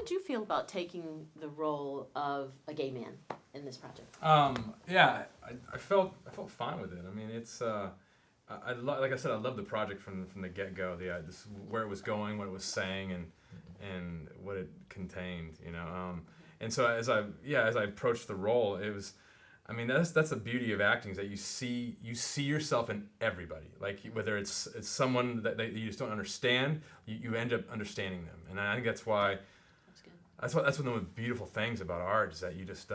did you feel about taking the role of a gay man in this project? Yeah, I felt fine with it. I mean, it's like I said, I love the project from the get go. This where it was going, what it was saying, and what it contained. And so as I approached the role, it was. I mean, that's the beauty of acting, is that you see yourself in everybody. Like, whether it's someone that you just don't understand, you end up understanding them. And I think that's why. That's one of the most beautiful things about art, is that you just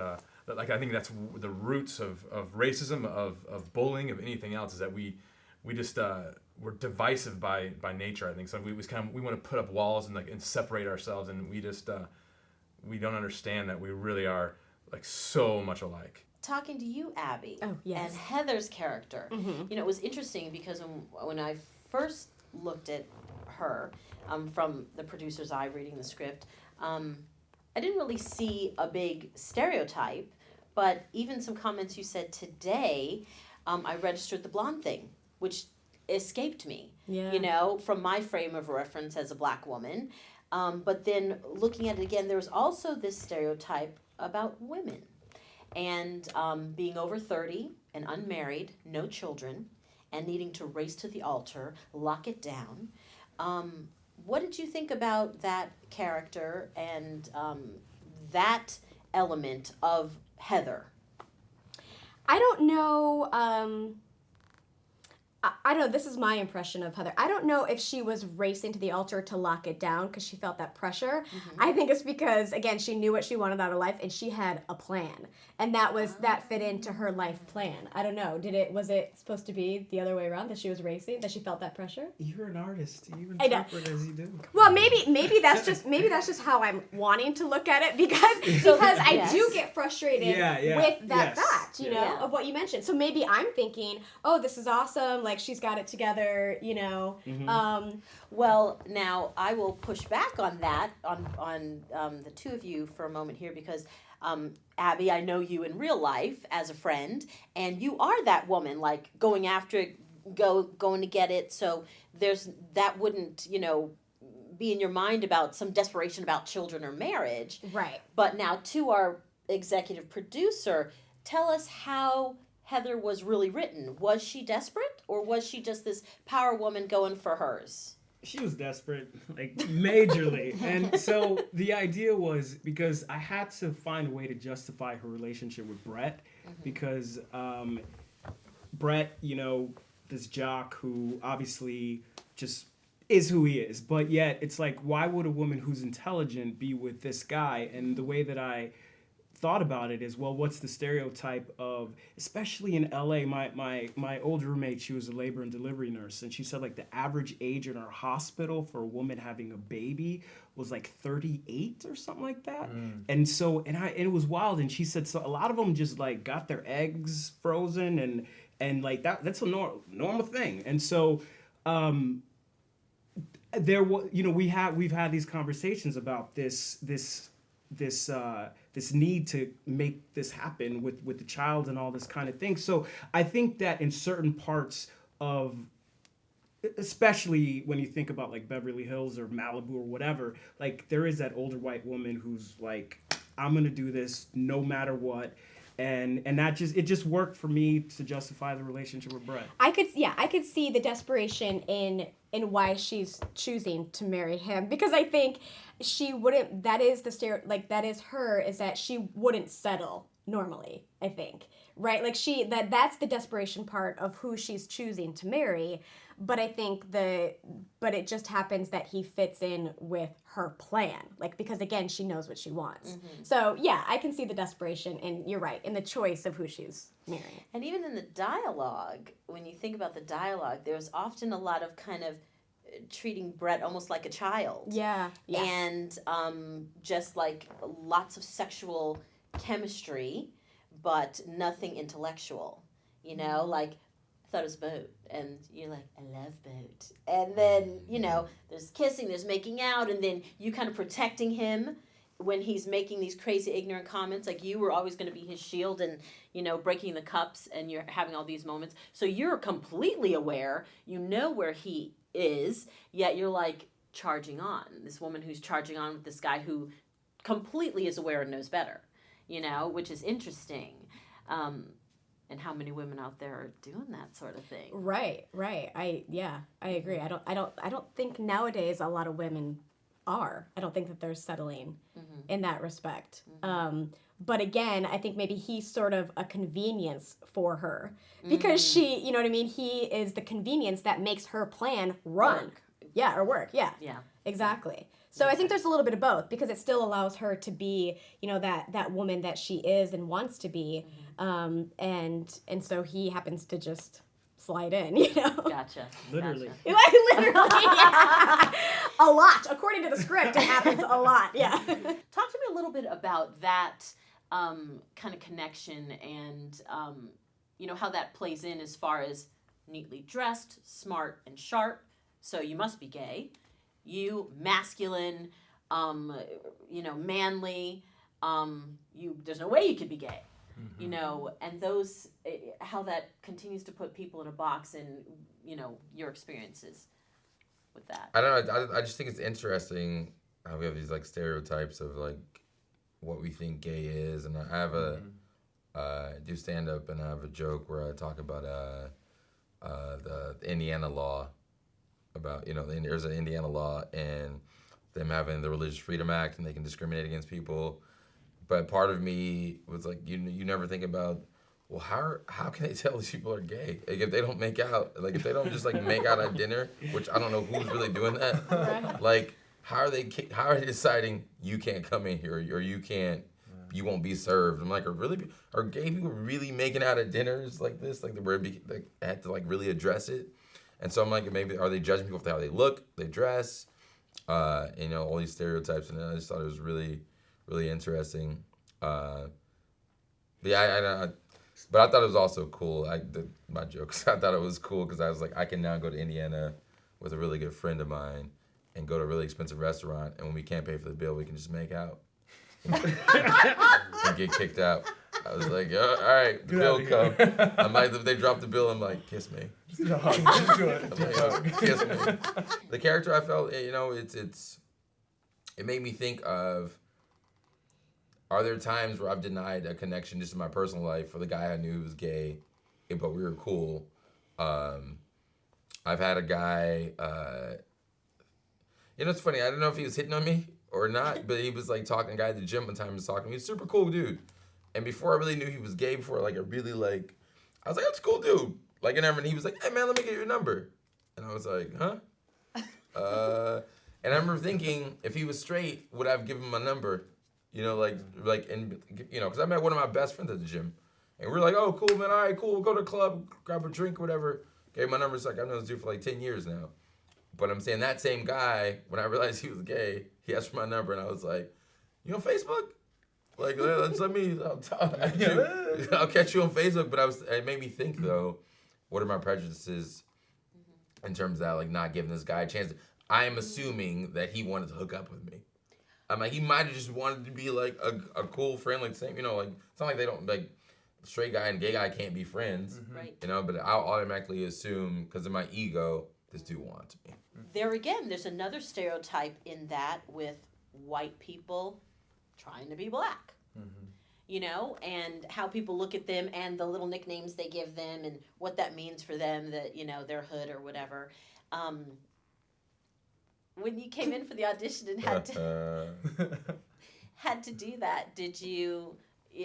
like, I think that's the roots of racism, of bullying, of anything else, is that we just we're divisive by nature. I think so. We want to put up walls and separate ourselves, and we just we don't understand that we really are like so much alike. Talking to you, Abby, yes. and Heather's character, it was interesting because when I first looked at her, from the producer's eye reading the script, I didn't really see a big stereotype, but even some comments you said today, I registered the blonde thing, which escaped me, from my frame of reference as a black woman. But then looking at it again, there was also this stereotype about women. And being over 30 and unmarried, no children, and needing to race to the altar, lock it down. What did you think about that character and that element of Heather? I don't know. I don't know. This is my impression of Heather. I don't know if she was racing to the altar to lock it down because she felt that pressure. I think it's because, again, she knew what she wanted out of life and she had a plan, and that fit into her life plan. I don't know. Was it supposed to be the other way around, that she was racing, that she felt that pressure? You're an artist. You interpret as you do. Well, maybe that's just how I'm wanting to look at it, because I do get frustrated with that fact, of what you mentioned. So maybe I'm thinking, oh, this is awesome. Like, she's got it together, Well, now I will push back on that, on the two of you for a moment here, because Abby, I know you in real life as a friend, and you are that woman, like, going after it, going to get it. So that wouldn't, be in your mind about some desperation about children or marriage. Right. But now, to our executive producer, tell us how Heather was really written. Was she desperate, or was she just this power woman going for hers? She was desperate, like, majorly. And so the idea was, because I had to find a way to justify her relationship with Brett, because Brett, this jock who obviously just is who he is, but yet it's like, why would a woman who's intelligent be with this guy? And the way that I thought about it is, well, what's the stereotype of, especially in LA, my old roommate, she was a labor and delivery nurse, and she said, like, the average age in our hospital for a woman having a baby was like 38 or something like that. And so, and it was wild. And she said, so a lot of them just like got their eggs frozen and like that's a normal thing. And so there was, we've had these conversations about this need to make this happen with the child and all this kind of thing. So I think that in certain parts of, especially when you think about like Beverly Hills or Malibu or whatever, like, there is that older white woman who's like, I'm gonna do this no matter what. And that it just worked for me to justify the relationship with Brett. I could see the desperation in why she's choosing to marry him, because I think she wouldn't, that is that she wouldn't settle normally, I think. Right? Like, that's the desperation part of who she's choosing to marry, but I think but it just happens that he fits in with her plan, like, because again, she knows what she wants. So yeah, I can see the desperation, and you're right, in the choice of who she's marrying. And even in the dialogue, when you think about the dialogue, there's often a lot of kind of treating Brett almost like a child. Yeah. And just like lots of sexual chemistry, but nothing intellectual. Like, I thought it was boat, and you're like, I love boat. And then, there's kissing, there's making out, and then you kind of protecting him when he's making these crazy ignorant comments. Like, you were always going to be his shield and, breaking the cups, and you're having all these moments. So you're completely aware, where he is, yet you're like charging on. This woman who's charging on with this guy who completely is aware and knows better, you know, which is interesting. And how many women out there are doing that sort of thing? Right. I agree. I don't think nowadays a lot of women are. I don't think that they're settling in that respect. But again, I think maybe he's sort of a convenience for her because she, you know what I mean? He is the convenience that makes her plan run. Work. Yeah. Exactly. So I think there's a little bit of both because it still allows her to be, you know, that woman that she is and wants to be. And so he happens to just slide in, you know? Gotcha. Literally. Like, literally, yeah. A lot. According to the script, it happens a lot, yeah. Talk to me a little bit about that kind of connection and, you know, how that plays in as far as neatly dressed, smart, and sharp. So you must be gay. You, masculine, you know, manly. There's no way you could be gay. You know, and those, how that continues to put people in a box and, you know, your experiences with that. I don't know. I just think it's interesting how we have these like stereotypes of like what we think gay is, and I have I do stand up and I have a joke where I talk about the Indiana law about, you know, there's an Indiana law and them having the Religious Freedom Act and they can discriminate against people. But part of me was like, you never think about, well, how can they tell these people are gay? Like if they don't make out, like if they don't just like make out at dinner, which I don't know who's really doing that. Right. Like how are they deciding you can't come in here or you can't, you won't be served? I'm like, are gay people really making out at dinners like this? Like they had to like really address it. And so I'm like, maybe are they judging people for how they look, they dress, you know, all these stereotypes, and I just thought it was really, really interesting. But I thought it was also cool. My jokes. I thought it was cool because I was like, I can now go to Indiana with a really good friend of mine and go to a really expensive restaurant, and when we can't pay for the bill, we can just make out and get kicked out. I was like, all right, the bill come. I'm like, if they drop the bill, I'm like, kiss me. Just do it. I'm like, oh, kiss me. The character, I felt, you know, it made me think of, are there times where I've denied a connection just in my personal life for the guy I knew who was gay, but we were cool? I've had a guy, you know, it's funny, I don't know if he was hitting on me or not, but he was like talking, a guy at the gym one time was talking to me. He was a super cool dude. And before I really knew he was gay, I was like, that's a cool dude. Like, and he was like, hey man, let me get your number. And I was like, huh? And I remember thinking, if he was straight, would I have given him my number? You know, and you know, because I met one of my best friends at the gym. And we were like, oh, cool, man, all right, cool, we'll go to the club, grab a drink, whatever. Gave him my number. It's like, I've known this dude for like 10 years now. But I'm saying that same guy, when I realized he was gay, he asked for my number, and I was like, you on Facebook? Like, I'll catch you on Facebook. But it made me think, though, what are my prejudices in terms of that, like, not giving this guy a chance? I am assuming that he wanted to hook up with me. I'm like, he might have just wanted to be, like, a cool friend, like, same, you know, like, it's not like they don't, like, straight guy and gay guy can't be friends. Right. You know, but I'll automatically assume, because of my ego, this dude wants me. There again, there's another stereotype in that with white people trying to be black. You know, and how people look at them and the little nicknames they give them and what that means for them, that, you know, their hood or whatever. When you came in for the audition and had to do that,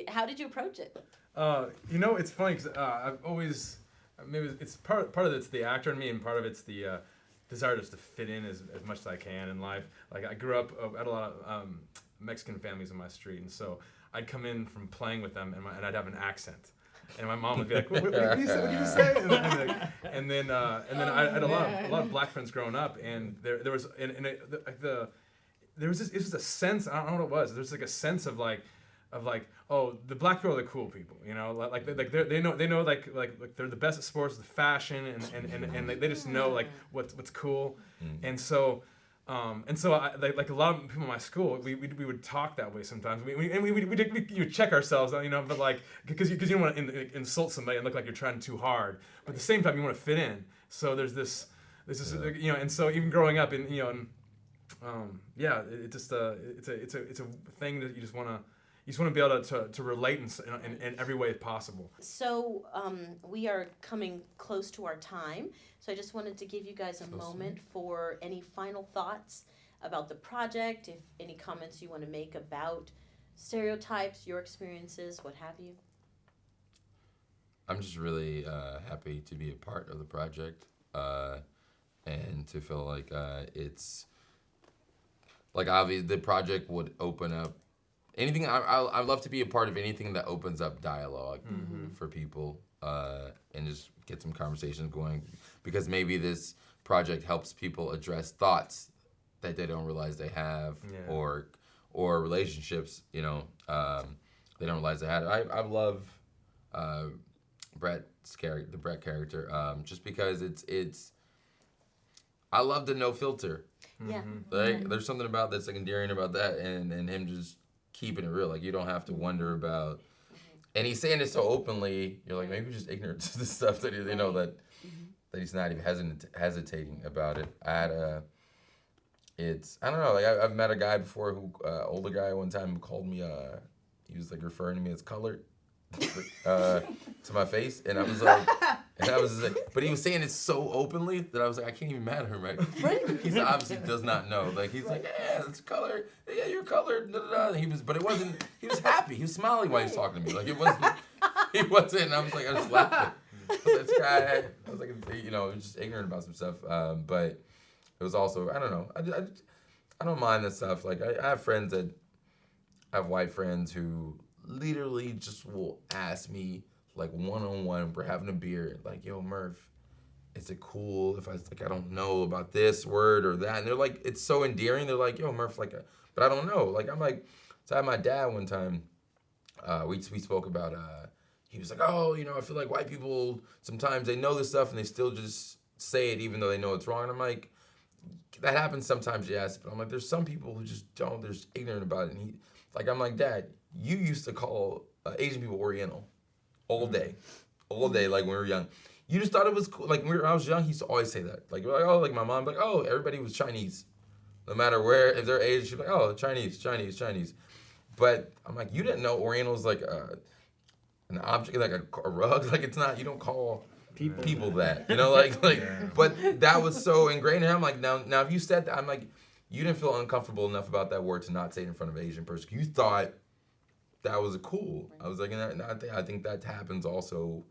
how did you approach it? You know, it's funny because I've always, maybe it's part of it's the actor in me, and part of it's the desire just to fit in as much as I can in life. Like, I grew up, I had a lot of Mexican families in my street, and so I'd come in from playing with them, and I'd have an accent. And my mom would be like, what do you say? And then I had a lot of black friends growing up, and there was this a sense, I don't know what it was. There's like a sense of like, oh, the black people are the cool people, you know, like they know like they're the best at sports, the fashion, and they just know like what's cool, and so I, like a lot of people in my school, we would talk that way sometimes. We would check ourselves, you know, but like because you don't want to insult somebody and look like you're trying too hard, but at the same time you want to fit in. So there's this you know, and so even growing up, and you know, yeah, it just it's a thing that you just want to be able to relate in every way possible. So we are coming close to our time, so I just wanted to give you guys a moment for any final thoughts about the project, if any comments you want to make about Stereotypes, your experiences, what have you. I'm just really happy to be a part of the project and to feel like it's like obviously the project would open up anything. I'd love to be a part of anything that opens up dialogue for people and just get some conversations going, because maybe this project helps people address thoughts that they don't realize they have, or relationships, they don't realize they had. I love Brett's character, the Brett character, just because it's. I love the no filter. Yeah. Like there's something about that's like endearing about that, and him just keeping it real. Like you don't have to wonder about. And he's saying it so openly. You're like, maybe just ignorant to the stuff that that he's not even hesitating about it. I don't know. Like I've met a guy before who older guy one time who called me. He was like referring to me as colored to my face, and I was like, but he was saying it so openly that I was like, I can't even mad at him, right? He obviously does not know. Like he's like, yeah, it's colored. Yeah, you're colored. Da, da, da. But it wasn't. He was happy. He was smiling while he was talking to me. Like it wasn't. He wasn't. And I was like, I was laughing. I was like, this guy. I was like, just ignorant about some stuff. But it was also, I don't know. I don't mind that stuff. Like I have friends that I have white friends who literally just will ask me like one-on-one, we're having a beer, like, yo, Murph, is it cool if I don't know about this word or that? And they're like, it's so endearing. They're like, yo, Murph, but I don't know. Like, I'm like, so I had my dad one time, we spoke about, he was like, oh, I feel like white people, sometimes they know this stuff and they still just say it even though they know it's wrong. And I'm like, that happens sometimes, yes, but I'm like, there's some people who just don't, they're just ignorant about it. And I'm like, Dad, you used to call Asian people Oriental all day, like when we were young. You just thought it was cool. Like when I was young, he used to always say that. Like, like my mom, like, oh, everybody was Chinese. No matter where, if they're Asian, she'd be like, oh, Chinese. But I'm like, you didn't know Oriental is like an object, like a rug. Like it's not, you don't call people that, but that was so ingrained in him. I'm like, now if you said that, I'm like, you didn't feel uncomfortable enough about that word to not say it in front of an Asian person. You thought that was cool. I was like, and I think that happens also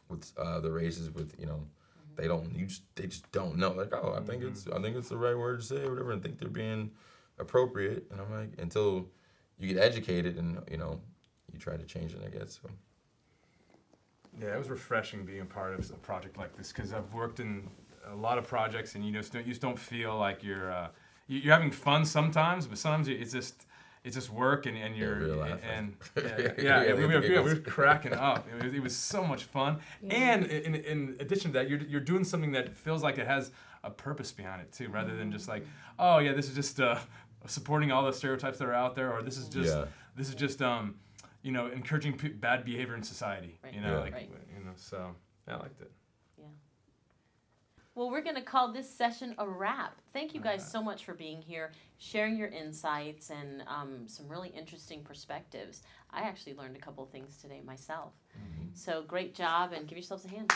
with the races. With they just don't know. Like, oh, I think it's the right word to say or whatever, and think they're being appropriate. And I'm like, until you get educated and you try to change it, I guess. So. Yeah, it was refreshing being a part of a project like this, because I've worked in a lot of projects and you just don't feel like you're having fun sometimes, but sometimes it's just work and you're we were cracking up. It was so much fun, and in addition to that, you're doing something that feels like it has a purpose behind it too, rather than just like, oh yeah, this is just supporting all the stereotypes that are out there, or this is just encouraging bad behavior in society. So I liked it. Well, we're going to call this session a wrap. Thank you guys so much for being here, sharing your insights and some really interesting perspectives. I actually learned a couple of things today myself. So great job, and give yourselves a hand.